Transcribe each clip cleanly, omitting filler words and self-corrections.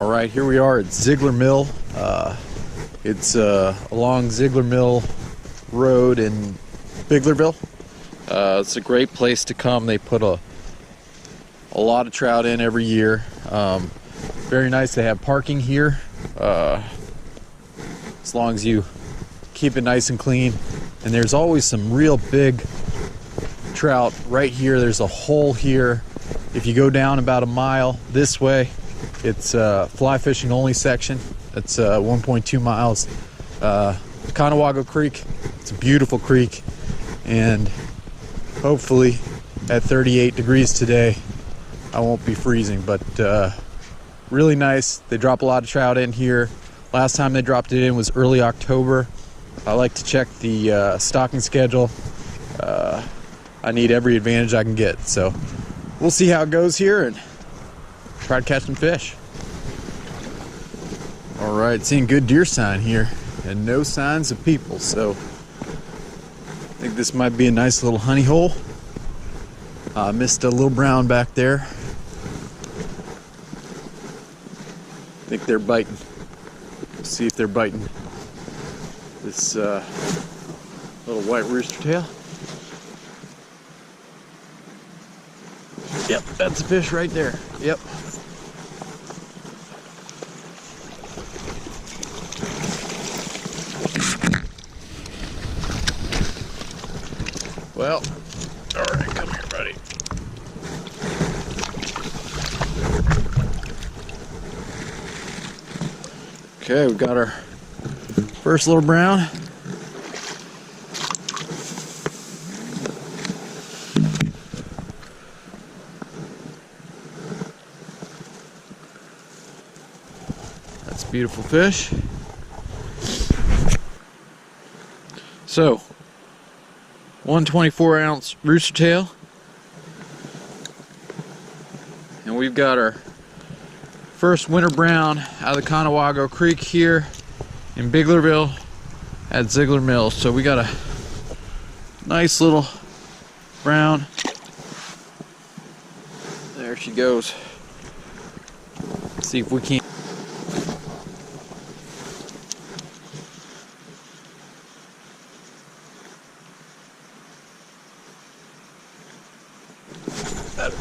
All right, here we are at Ziegler Mill. It's along Ziegler Mill Road in Biglerville. It's a great place to come. They put a lot of trout in every year. Very nice to have parking here, as long as you keep it nice and clean. And there's always some real big trout right here. There's a hole here. If you go down about a mile this way, it's fly fishing only section. It's 1.2 miles. Conewago Creek. It's a beautiful creek, and hopefully at 38 degrees today I won't be freezing, but really nice. They drop a lot of trout in here. Last time they dropped it in was early October. I like to check the stocking schedule. I need every advantage I can get, so we'll see how it goes here and try to catch some fish. All right, seeing good deer sign here and no signs of people, so I think this might be a nice little honey hole. Missed a little brown back there. I think they're biting. Let's see if they're biting this little white rooster tail. Yep, that's a fish right there. Yep. Well, all right, come here, buddy. Okay, we've got our first little brown. That's a beautiful fish. So, 124-ounce rooster tail, and we've got our first winter brown out of the Conewago Creek here in Biglerville at Ziegler Mill. So we got a nice little brown. There she goes. Let's see if we can.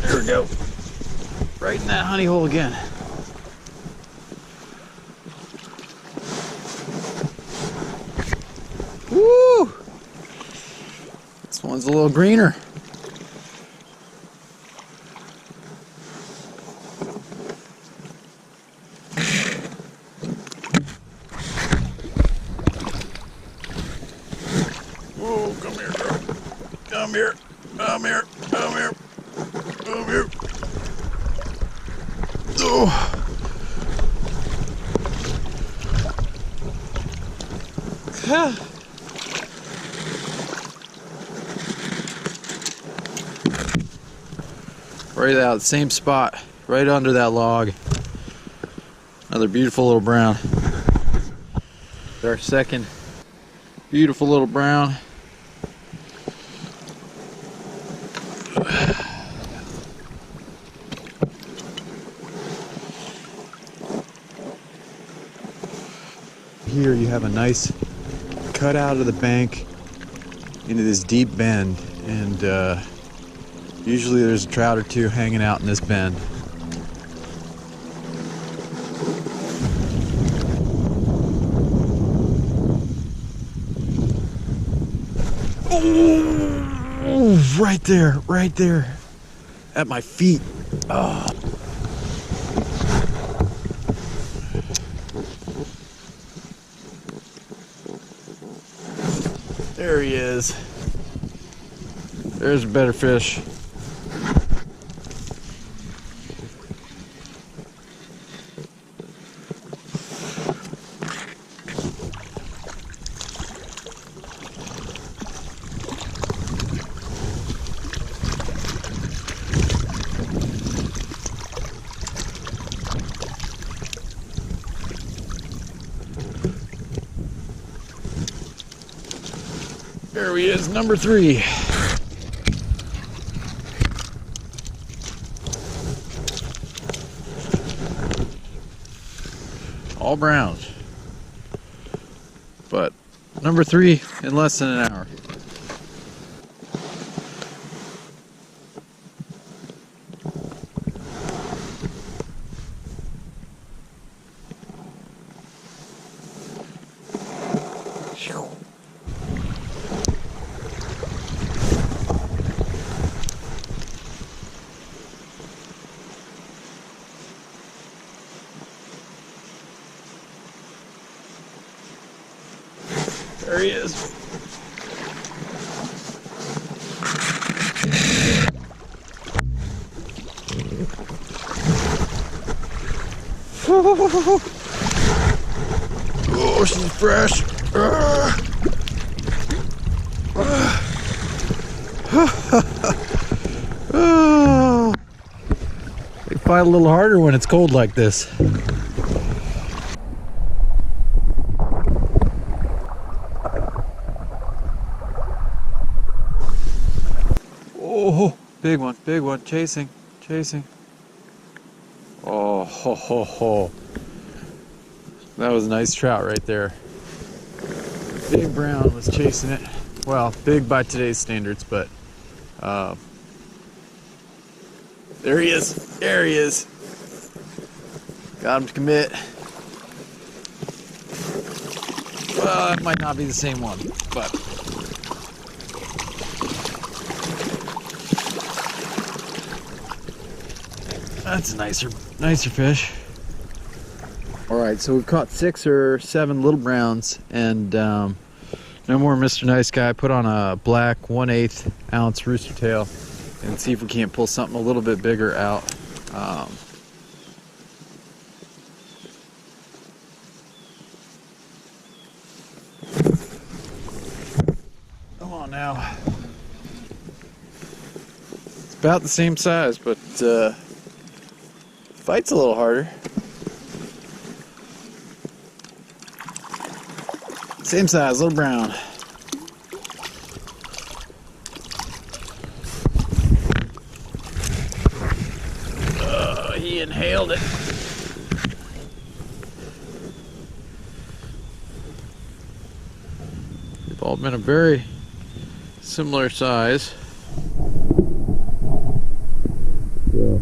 There we go. Right in that honey hole again. Woo! This one's a little greener. Whoa, come here, girl. Come here. Come here. Come here. Come here. Oh. Right out, same spot, right under that log. Another beautiful little brown. Our second beautiful little brown. Here you have a nice cut out of the bank into this deep bend, and usually there's a trout or two hanging out in this bend. Oh, right there at my feet. Oh. There he is. There's a better fish. There he is, number 3. all browns. But number 3 in less than an hour. There he is. Oh, she's fresh. They fight a little harder when it's cold like this. Oh, big one, chasing. Oh, ho, ho, ho. That was a nice trout right there. Big brown was chasing it. Well, big by today's standards, but there he is. Got him to commit. Well, that might not be the same one, but that's a nicer fish. All right, so we've caught 6 or 7 little browns, and no more Mr. Nice Guy. Put on a black 1/8 ounce rooster tail and see if we can't pull something a little bit bigger out. Come on now. It's about the same size, but fight's a little harder. Same size, little brown. He inhaled it. They've all been a very similar size. Yeah.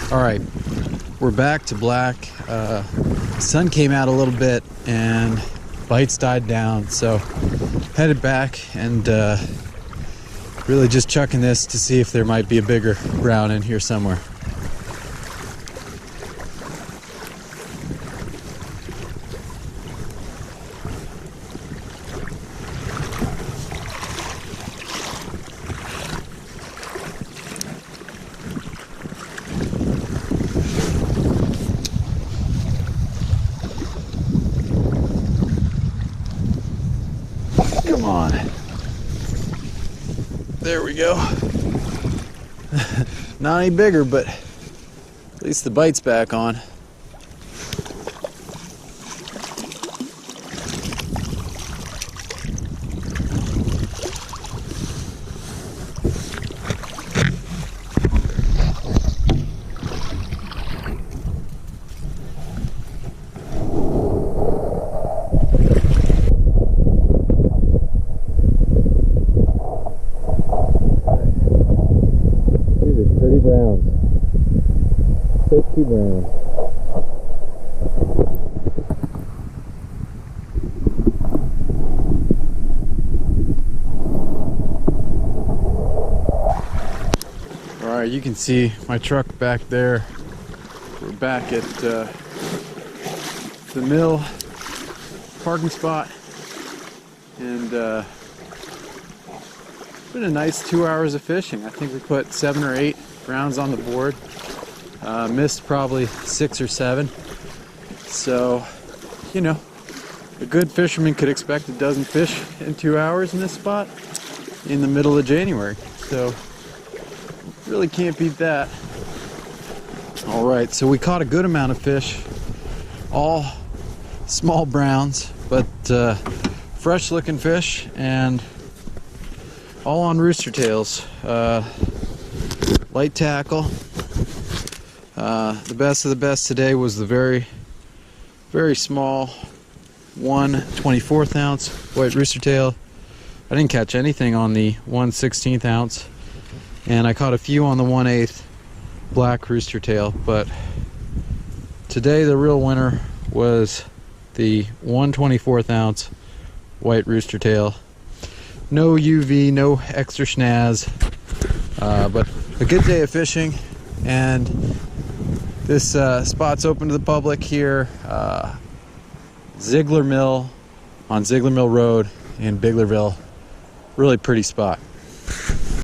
All right, we're back to black. Sun came out a little bit and bites died down, so headed back and really just chucking this to see if there might be a bigger brown in here somewhere. Come on. There we go. Not any bigger, but at least the bite's back on. Browns. 50 browns. Alright, you can see my truck back there. We're back at the mill parking spot, and it's been a nice 2 hours of fishing. I think we put 7 or 8 browns on the board. Missed probably 6 or 7. So, you know, a good fisherman could expect a dozen fish in 2 hours in this spot in the middle of January. So, really can't beat that. All right, so we caught a good amount of fish, all small browns, but fresh looking fish, and all on rooster tails. Light tackle. The best of the best today was the very small 1/24 ounce white rooster tail. I didn't catch anything on the 1/16 ounce, and I caught a few on the 1/8 black rooster tail, but today the real winner was the 1/24 ounce white rooster tail. No UV, no extra schnaz, but a good day of fishing. And this spot's open to the public here, Ziegler Mill on Ziegler Mill Road in Biglerville. Really pretty spot.